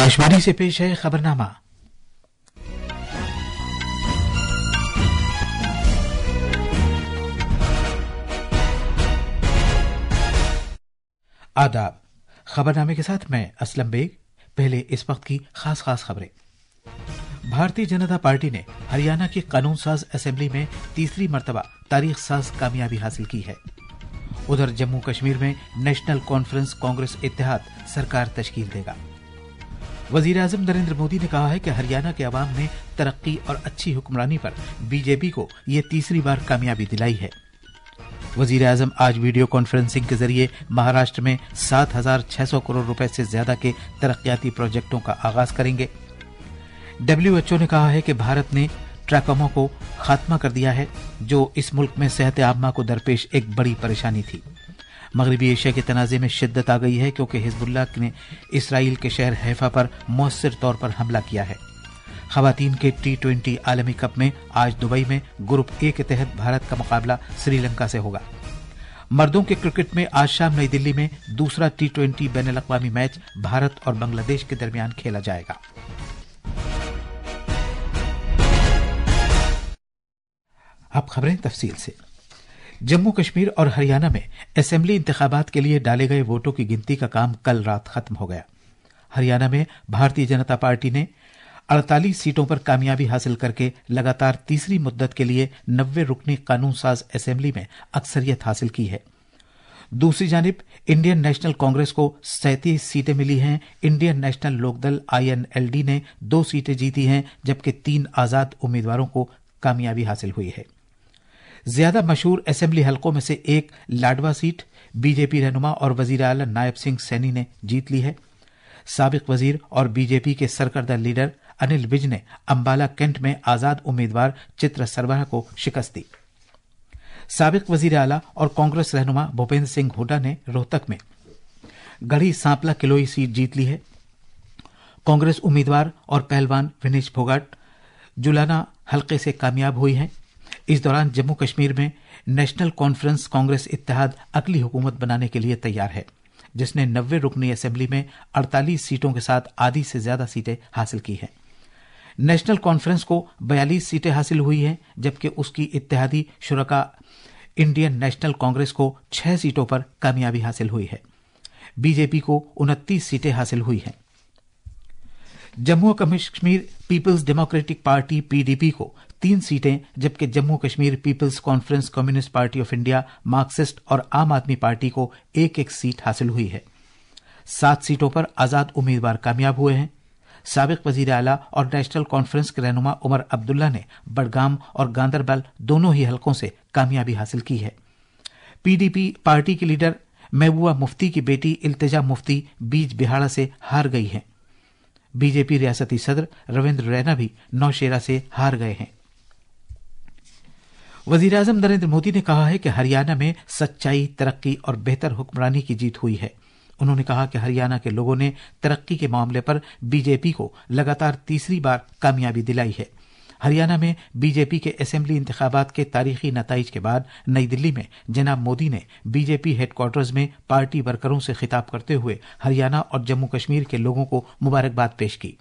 आकाशवाणी से पेश है खबरनामा। आदाब। खबरनामे के साथ मैं असलम बेग। पहले इस वक्त की खास खबरें। भारतीय जनता पार्टी ने हरियाणा की कानून साज असेंबली में तीसरी मर्तबा तारीख साज कामयाबी हासिल की है। उधर जम्मू कश्मीर में नेशनल कॉन्फ्रेंस कांग्रेस इत्तेहाद सरकार तश्कील देगा। वजीर आजम नरेंद्र मोदी ने कहा है कि हरियाणा के अवाम ने तरक्की और अच्छी हुक्मरानी पर बीजेपी को ये तीसरी बार कामयाबी दिलाई है। वजीर आजम आज वीडियो कॉन्फ्रेंसिंग के जरिए महाराष्ट्र में 7,600 करोड़ रुपए से ज्यादा के तरक्याती प्रोजेक्टों का आगाज करेंगे। WHO ने कहा है कि भारत ने ट्रैकोमा को खात्मा कर दिया है, जो इस मुल्क में सेहत आम्मा को दरपेश एक बड़ी परेशानी थी। मगरबी एशिया के तनाज़े में शिद्दत आ गई है क्योंकि हिजबुल्लाह ने इसराइल के शहर हैफा पर मौसर तौर पर हमला किया है। खवातीन के T20 आलमी कप में आज दुबई में ग्रुप ए के तहत भारत का मुकाबला श्रीलंका से होगा। मर्दों के क्रिकेट में आज शाम नई दिल्ली में दूसरा T20 बैनुल-अक़वामी मैच भारत और बांग्लादेश के दरमियान खेला जाएगा। अब खबरें तफसील से। जम्मू कश्मीर और हरियाणा में असेंबली इंतखाबात के लिए डाले गए वोटों की गिनती का काम कल रात खत्म हो गया। हरियाणा में भारतीय जनता पार्टी ने 48 सीटों पर कामयाबी हासिल करके लगातार तीसरी मुद्दत के लिए 90 रुकनी कानून साज असेंबली में अक्सरियत हासिल की है। दूसरी जानिब इंडियन नेशनल कांग्रेस को 37 सीटें मिली हैं। इंडियन नेशनल लोकदल INLD ने 2 सीटें जीती हैं, जबकि 3 आजाद उम्मीदवारों को कामयाबी हासिल हुई है। ज्यादा मशहूर असेंबली हलकों में से एक लाडवा सीट बीजेपी रहनुमा और वजीर आला नायब सिंह सैनी ने जीत ली है। साबिक वजीर और बीजेपी के सरकर्दा लीडर अनिल विज ने अंबाला कैंट में आजाद उम्मीदवार चित्र सरवरा को शिकस्त दी। साबिक वजीर आला और कांग्रेस रहनुमा भूपेंद्र सिंह हुड्डा ने रोहतक में गढ़ी सांपला किलोई सीट जीत ली है। कांग्रेस उम्मीदवार और पहलवान विनेश फोगाट जुलाना हलके से कामयाब हुई हैं। इस दौरान जम्मू कश्मीर में नेशनल कॉन्फ्रेंस कांग्रेस इत्तेहाद अगली हुकूमत बनाने के लिए तैयार है, जिसने 90 रुकनी असेंबली में 48 सीटों के साथ आधी से ज्यादा सीटें हासिल की हैं। नेशनल कॉन्फ्रेंस को 42 सीटें हासिल हुई हैं, जबकि उसकी इत्तेहादी शुरका इंडियन नेशनल कांग्रेस को 6 सीटों पर कामयाबी हासिल हुई है। बीजेपी को 29 सीटें हासिल हुई हैं। जम्मू कश्मीर पीपल्स डेमोक्रेटिक पार्टी PDP को 3 सीटें, जबकि जम्मू कश्मीर पीपल्स कॉन्फ्रेंस कम्युनिस्ट पार्टी ऑफ इंडिया, मार्क्सिस्ट और आम आदमी पार्टी को 1-1 सीट हासिल हुई है। 7 सीटों पर आजाद उम्मीदवार कामयाब हुए हैं। साबिक वजीर आला और नेशनल कॉन्फ्रेंस के रहनुमा उमर अब्दुल्ला ने बडगाम और गांदरबल दोनों ही हलकों से कामयाबी हासिल की है। PDP पार्टी की लीडर महबूबा मुफ्ती की बेटी इल्तिजा मुफ्ती बीज बिहाड़ा से हार गई हैं। बीजेपी रियासती सदर रविंद्र रैना भी नौशेरा से हार गए हैं। वजीर आजम नरेंद्र मोदी ने कहा है कि हरियाणा में सच्चाई, तरक्की और बेहतर हुक्मरानी की जीत हुई है। उन्होंने कहा कि हरियाणा के लोगों ने तरक्की के मामले पर बीजेपी को लगातार तीसरी बार कामयाबी दिलाई है। हरियाणा में बीजेपी के असेंबली इंतखाबात के तारीखी नताइज के बाद नई दिल्ली में जनाब मोदी ने बीजेपी हेडक्वार्टर्स में पार्टी वर्करों से खिताब करते हुए हरियाणा और जम्मू कश्मीर के लोगों को मुबारकबाद पेश की।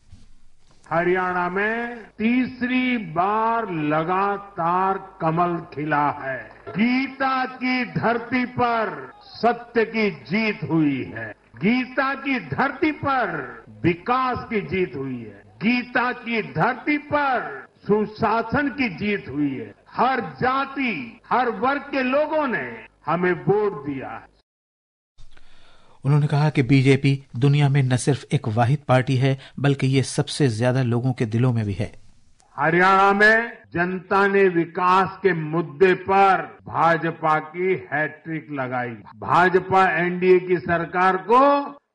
हरियाणा में तीसरी बार लगातार कमल खिला है। गीता की धरती पर सत्य की जीत हुई है। गीता की धरती पर विकास की जीत हुई है। गीता की धरती पर सुशासन की जीत हुई है। हर जाति, हर वर्ग के लोगों ने हमें वोट दिया है। उन्होंने कहा कि बीजेपी दुनिया में न सिर्फ एक वाहिद पार्टी है, बल्कि ये सबसे ज्यादा लोगों के दिलों में भी है। हरियाणा में जनता ने विकास के मुद्दे पर भाजपा की हैट्रिक लगाई। भाजपा NDA की सरकार को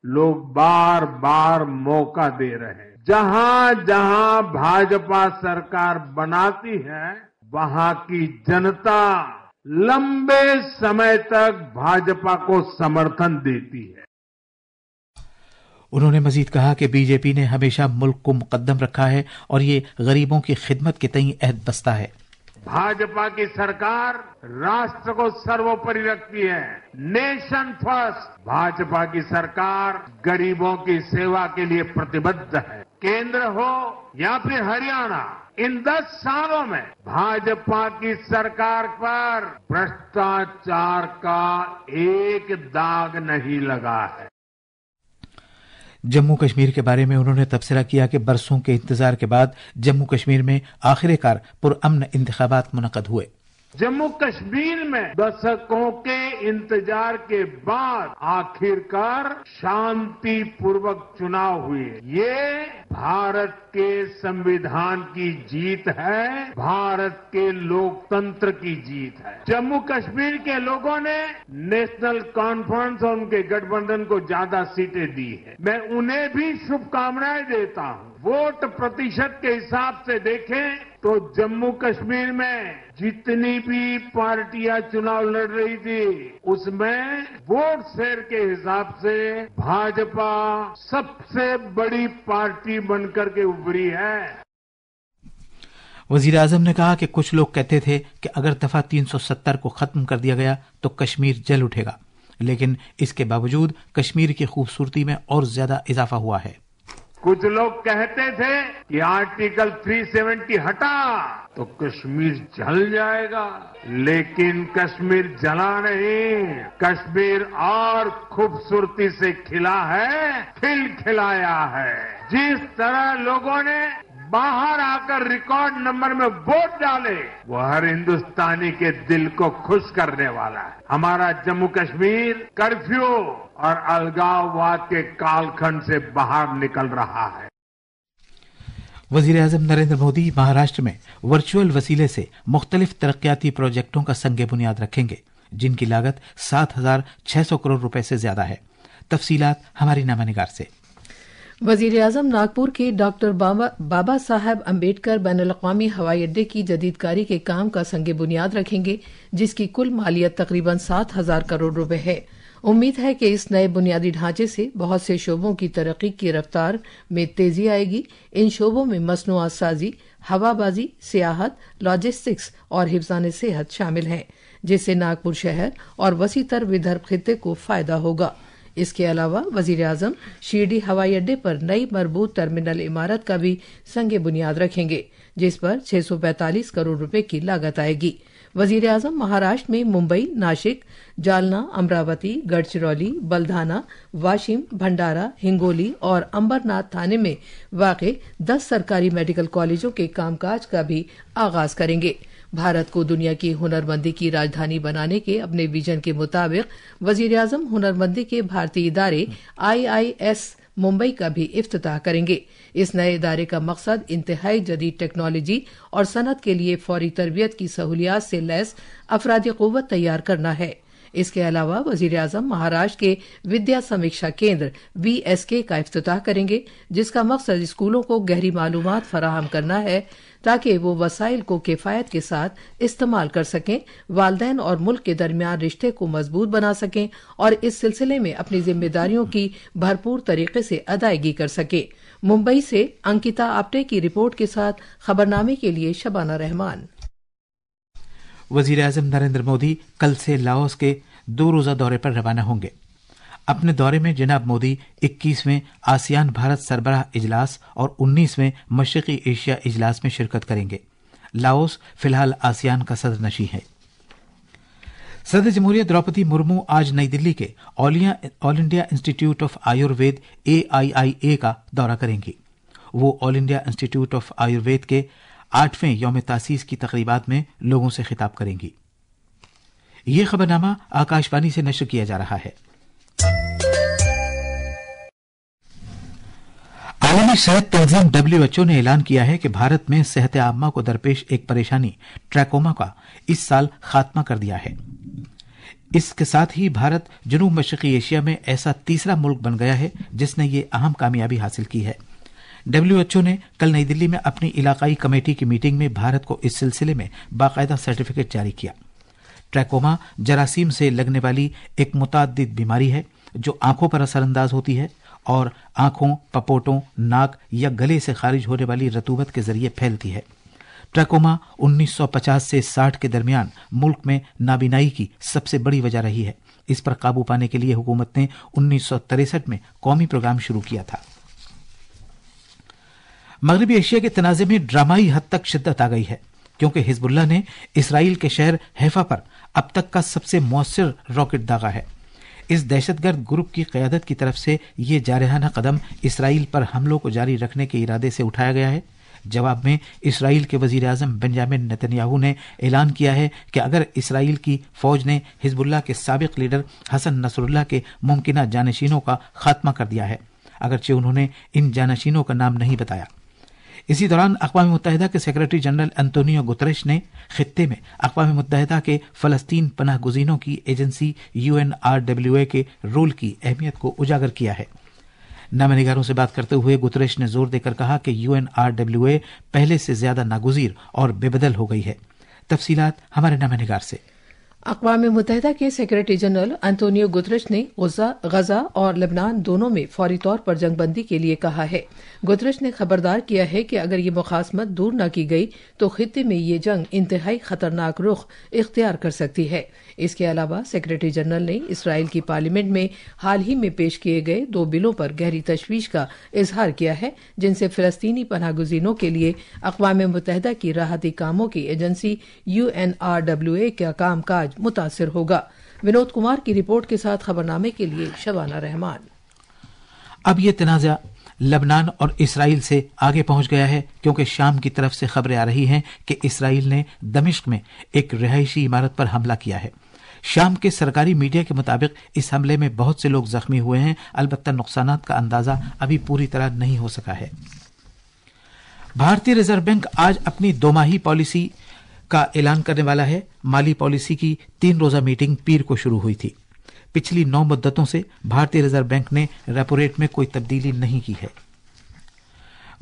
लोग बार बार मौका दे रहे हैं। जहां जहां भाजपा सरकार बनाती है, वहां की जनता लंबे समय तक भाजपा को समर्थन देती है। उन्होंने मजीद कहा कि बीजेपी ने हमेशा मुल्क को मुकद्दम रखा है और ये गरीबों की खिदमत के तई अहद बस्ता है। भाजपा की सरकार राष्ट्र को सर्वोपरि रखती है। Nation first. भाजपा की सरकार गरीबों की सेवा के लिए प्रतिबद्ध है। केंद्र हो या फिर हरियाणा, इन 10 सालों में भाजपा की सरकार पर भ्रष्टाचार का एक दाग नहीं लगा है। जम्मू कश्मीर के बारे में उन्होंने तबसरा किया कि बरसों के इंतजार के बाद जम्मू कश्मीर में आखिरकार पुरअमन इंतखाबात मुनक्कद हुए। जम्मू कश्मीर में दशकों के इंतजार के बाद आखिरकार शांतिपूर्वक चुनाव हुए। ये भारत के संविधान की जीत है, भारत के लोकतंत्र की जीत है। जम्मू कश्मीर के लोगों ने नेशनल कॉन्फ्रेंस और उनके गठबंधन को ज्यादा सीटें दी है। मैं उन्हें भी शुभकामनाएं देता हूं। वोट प्रतिशत के हिसाब से देखें तो जम्मू कश्मीर में जितनी भी पार्टियां चुनाव लड़ रही थी उसमें वोट शेयर के हिसाब से भाजपा सबसे बड़ी पार्टी बनकर के उभरी है। वजीर आजम ने कहा कि कुछ लोग कहते थे कि अगर दफा 370 को खत्म कर दिया गया तो कश्मीर जल उठेगा, लेकिन इसके बावजूद कश्मीर की खूबसूरती में और ज्यादा इजाफा हुआ है। कुछ लोग कहते थे कि आर्टिकल 370 हटा तो कश्मीर जल जाएगा, लेकिन कश्मीर जला नहीं, कश्मीर और खूबसूरती से खिला है, खिलाया है। जिस तरह लोगों ने बाहर आकर रिकॉर्ड नंबर में वोट डाले वो हर हिंदुस्तानी के दिल को खुश करने वाला है। हमारा जम्मू कश्मीर कर्फ्यू और अलगाववाद के कालखंड से बाहर निकल रहा है। वजीर आजम नरेंद्र मोदी महाराष्ट्र में वर्चुअल वसीले से मुख्तलिफ तरक्याती प्रोजेक्टों का संग बुनियाद रखेंगे, जिनकी लागत 7,600 करोड़ रुपए से ज्यादा है। तफसीलात हमारी नामानिगार से। वजीर आजम नागपुर के डॉक्टर बाबा साहब अम्बेडकर बैनुल-अक़वामी हवाई अड्डे की जदीदकारी के काम का संग बुनियाद रखेंगे, जिसकी कुल मालियत तकरीबन 7,000 करोड़ रुपए है। उम्मीद है कि इस नए बुनियादी ढांचे से बहुत से शोबों की तरक्की की रफ्तार में तेजी आएगी। इन शोबों में मसनूआत साजी, हवाबाजी, सियाहत, लॉजिस्टिक्स और हिफ्ज़ान सेहत शामिल हैं, जिससे नागपुर शहर और वसीतर विदर्भ खित्ते को फायदा होगा। इसके अलावा वजीर आजम शिरडी हवाई अड्डे पर नई मरबूत टर्मिनल इमारत का भी संग बुनियाद रखेंगे, जिस पर 645 करोड़ रुपए की लागत आएगी। वजीर आजम महाराष्ट्र में मुंबई, नासिक, जालना, अमरावती, गढ़चिरौली, बलधाना, वाशिम, भंडारा, हिंगोली और अंबरनाथ थाने में वाक़ 10 सरकारी मेडिकल कॉलेजों के कामकाज का भी आगाज करेंगे। भारत को दुनिया की हुनरमंदी की राजधानी बनाने के अपने विजन के मुताबिक वजीर आजम हुनरमंदी के भारतीय इदारे IIS मुंबई का भी इफ्तिताह करेंगे। इस नए इदारे का मकसद इंतहाई जदीद टेक्नोलॉजी और सनत के लिए फौरी तरबियत की सहूलियात से लैस अफरादी क़ुव्वत तैयार करना है। इसके अलावा वजीर आजम महाराष्ट्र के विद्या समीक्षा केंद्र VSK का इफ्तिताह करेंगे, जिसका मकसद स्कूलों को गहरी मालूमात फराहम करना है ताकि वो वसाइल को किफायत के साथ इस्तेमाल कर सकें, वालदैन और मुल्क के दरमियान रिश्ते को मजबूत बना सकें और इस सिलसिले में अपनी जिम्मेदारियों की भरपूर तरीके से अदायगी कर सकें। मुंबई से अंकिता आप्टे की रिपोर्ट के साथ खबरनामे के लिए शबाना रहमान। वजीर आजम नरेंद्र मोदी कल से लाओस के 2 रोजा दौरे पर रवाना होंगे। अपने दौरे में जनाब मोदी 21वें आसियान भारत सरबराह इजलास और 19वें मशरकी एशिया इजलास में शिरकत करेंगे। लाओस फिलहाल आसियान का सदरनशीं है। सदर जमहूरिया द्रौपदी मुर्मू आज नई दिल्ली के all India institute of Ayurveda AIIA का दौरा करेंगी। वो all India institute of Ayurveda के 8वें यौम तासीस की तकरीबात में लोगों से खिताब करेंगी। ये खबरनामा आकाशवाणी से नश्र किया जा रहा है। आलमी सेहत तंजीम WHO ने ऐलान किया है कि भारत में सेहत आम्मा को दरपेश एक परेशानी ट्रैकोमा का इस साल खात्मा कर दिया है। इसके साथ ही भारत जनूब मशरकी एशिया में ऐसा तीसरा मुल्क बन गया है जिसने ये अहम कामयाबी हासिल की है। WHO ने कल नई दिल्ली में अपनी इलाकाई कमेटी की मीटिंग में भारत को इस सिलसिले में बाकायदा सर्टिफिकेट जारी किया। ट्रैकोमा जरासीम से लगने वाली एक मुतअद्दिद बीमारी है जो आंखों पर असरअंदाज होती है और आंखों, पपोटों, नाक या गले से खारिज होने वाली रतूबत के जरिए फैलती है। ट्रैकोमा 1950 से 60 के दरमियान मुल्क में नाबीनाई की सबसे बड़ी वजह रही है। इस पर काबू पाने के लिए हुकूमत ने 1963 में कौमी प्रोग्राम शुरू किया था। मगरबी एशिया के तनाज़े में ड्रामाई हद तक शिद्दत आ गई है, क्योंकि हिजबुल्लाह ने इसराइल के शहर हैफा पर अब तक का सबसे मौसर रॉकेट दागा है। इस दहशतगर्द ग्रुप की क़यादत की तरफ से ये जारहाना कदम इसराइल पर हमलों को जारी रखने के इरादे से उठाया गया है। जवाब में इसराइल के वजीर आज़म बेंजामिन नेतन्याहू ने ऐलान किया है कि अगर इसराइल की फौज ने हिजबुल्लाह के साबिक लीडर हसन नसरुल्लाह के मुमकिना जानशीनों का खात्मा कर दिया है, अगरचे उन्होंने इन जानशीनों का नाम नहीं बताया। इसी दौरान अक़वाम मुत्तहिदा के सेक्रेटरी जनरल एंटोनियो गुतरेश ने खित्ते में अक़वाम मुत्तहिदा के फ़लस्तीन पनाह गुज़ीनों की एजेंसी UNRWA के रोल की अहमियत को उजागर किया है। नामनिगारों से बात करते हुए गुतरेश ने जोर देकर कहा कि UNRWA पहले से ज्यादा नागुज़ीर और बेबदल हो गई है। तफसीलात हमारे नामनिगार से। अक़वाम मुत्तहिदा के सेक्रेटरी जनरल एंटोनियो गुतरेश ने गजा और लेबनान दोनों में फौरी तौर पर जंगबंदी के लिए कहा है। गुतरेश ने खबरदार किया है कि अगर ये मुखासमत दूर न की गई तो खित्ते में ये जंग इंतहाई खतरनाक रुख इख्तियार कर सकती है। इसके अलावा सेक्रेटरी जनरल ने इसराइल की पार्लियामेंट में हाल ही में पेश किए गए 2 बिलों पर गहरी तशवीश का इजहार किया है, जिनसे फिलस्तीनी पनाहगुज़ीनों के लिए अक़वाम मुत्तहिदा की राहती कामों की एजेंसी UNRWA का कामकाज मुतासिर होगा। विनोद कुमार की रिपोर्ट के साथ खबरनामे के लिए शबाना रहमान। अब ये तनाज़ा लबनान और इसराइल से आगे पहुंच गया है, क्योंकि शाम की तरफ से खबरें आ रही हैं कि इसराइल ने दमिश्क में एक रिहायशी इमारत पर हमला किया है। शाम के सरकारी मीडिया के मुताबिक इस हमले में बहुत से लोग जख्मी हुए हैं, अलबत्ता नुकसानात का अंदाजा अभी पूरी तरह नहीं हो सका है। भारतीय रिजर्व बैंक आज अपनी 2-माही पॉलिसी का ऐलान करने वाला है। माली पॉलिसी की 3 रोजा मीटिंग पीर को शुरू हुई थी। पिछली 9 मुद्दतों से भारतीय रिजर्व बैंक ने रेपो रेट में कोई तब्दीली नहीं की है।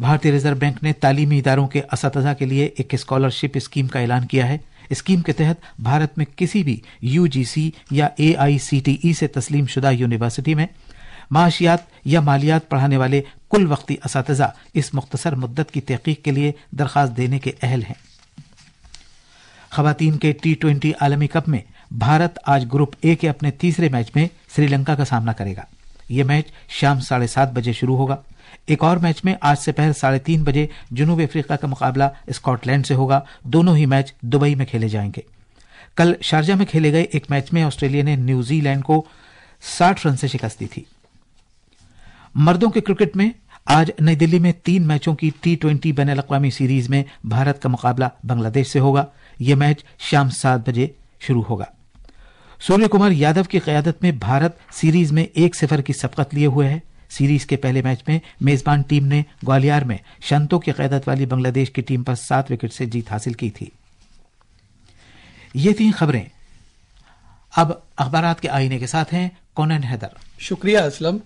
भारतीय रिजर्व बैंक ने तालीमी इदारों के असतज़ा के लिए एक स्कॉलरशिप स्कीम का ऐलान किया है। स्कीम के तहत भारत में किसी भी UGC या AICTE से तस्लीम शुदा यूनिवर्सिटी में माशियात या मालियात पढ़ाने वाले कुल वक्ती असतज़ा इस मुख्तसर मुद्दत की तहकीक के लिए दरख्वास्त देने के अहल हैं। खवातीन के T20 आलमी कप में भारत आज ग्रुप ए के अपने तीसरे मैच में श्रीलंका का सामना करेगा। यह मैच शाम 7:30 बजे शुरू होगा। एक और मैच में आज दोपहर 3:30 बजे जनूबी अफ्रीका का मुकाबला स्कॉटलैंड से होगा। दोनों ही मैच दुबई में खेले जाएंगे। कल शारजा में खेले गए एक मैच में ऑस्ट्रेलिया ने न्यूजीलैंड को 60 रन से शिकस्त दी थी। मर्दों के क्रिकेट में आज नई दिल्ली में 3 मैचों की T20 बैनुल अक़वामी सीरीज में भारत का मुकाबला बांग्लादेश से होगा। यह मैच शाम 7 बजे शुरू होगा। सूर्य कुमार यादव की क़यादत में भारत सीरीज में 1-0 की सबकत लिए हुए है। सीरीज के पहले मैच में मेजबान टीम ने ग्वालियर में शंतो की क़यादत वाली बांग्लादेश की टीम पर 7 विकेट से जीत हासिल की थी। ये 3 खबरें। अब अखबारात के आईने के साथ हैं कोनन हैदर। शुक्रिया असलम।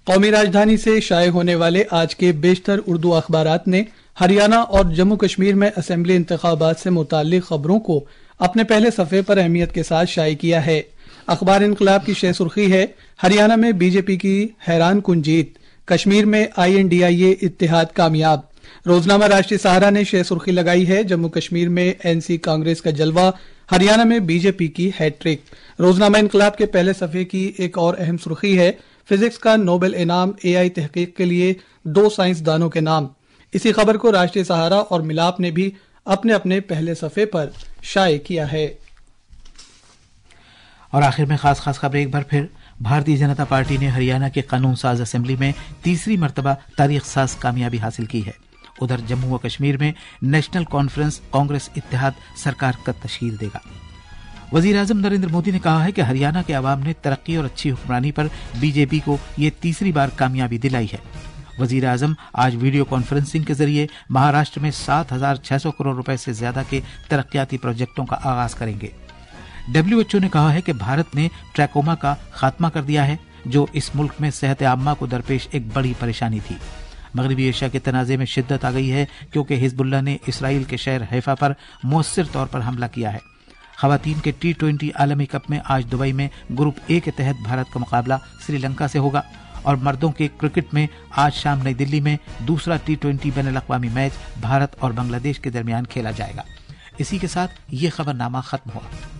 कौमी राजधानी से शाये होने वाले आज के बेशतर उर्दू अखबारात ने हरियाणा और जम्मू कश्मीर में असेंबली इंतखाबात से मुताल्लिक खबरों को अपने पहले सफ़े पर अहमियत के साथ शाये किया है। अखबार इनकलाब की शह सुर्खी है, हरियाणा में बीजेपी की हैरान कुन जीत, कश्मीर में INDIA इत्तेहाद कामयाब। रोजनामा राष्ट्रीय सहारा ने शह सुर्खी लगाई है, जम्मू कश्मीर में NC कांग्रेस का जलवा, हरियाणा में बीजेपी की हैट्रिक। रोजनामा इनकलाब के पहले सफ़े की एक और अहम सुर्खी है, फिजिक्स का नोबेल इनाम AI तहकीक के लिए 2 साइंसदानों के नाम। इसी खबर को राष्ट्रीय सहारा और मिलाप ने भी अपने अपने पहले सफ़े पर शाये किया है। और आखिर में खास खबरें एक बार फिर। भारतीय जनता पार्टी ने हरियाणा के कानून साज असेंबली में तीसरी मरतबा तारीख साज कामयाबी हासिल की है। उधर जम्मू व कश्मीर में नेशनल कॉन्फ्रेंस कांग्रेस इत्तेहाद सरकार का तश्कील देगा। वजीर आजम नरेंद्र मोदी ने कहा है कि हरियाणा के अवाम ने तरक्की और अच्छी हुक्मरानी पर बीजेपी को ये तीसरी बार कामयाबी दिलाई है। वजीर आजम आज वीडियो कॉन्फ्रेंसिंग के जरिए महाराष्ट्र में 7,600 करोड़ रुपए से ज्यादा के तरक्याती प्रोजेक्टों का आगाज करेंगे। WHO ने कहा है कि भारत ने ट्रैकोमा का खात्मा कर दिया है, जो इस मुल्क में सेहत आम्मा को दरपेश एक बड़ी परेशानी थी। मगरबी एशिया के तनाज़े में शिद्दत आ गई है, क्योंकि हिजबुल्लाह ने इसराइल के शहर हैफा पर मौसर तौर पर हमला किया है। खवातीन के T20 आलमी कप में आज दुबई में ग्रुप ए के तहत भारत का मुकाबला श्रीलंका से होगा। اور مردوں کے کرکٹ میں آج شام نئی دلی میں دوسرا T20 بین الاقوامی میچ بھارت اور بنگلہ دیش کے درمیان کھیلا جائے گا۔ اسی کے ساتھ یہ خبرنامہ ختم ہوا۔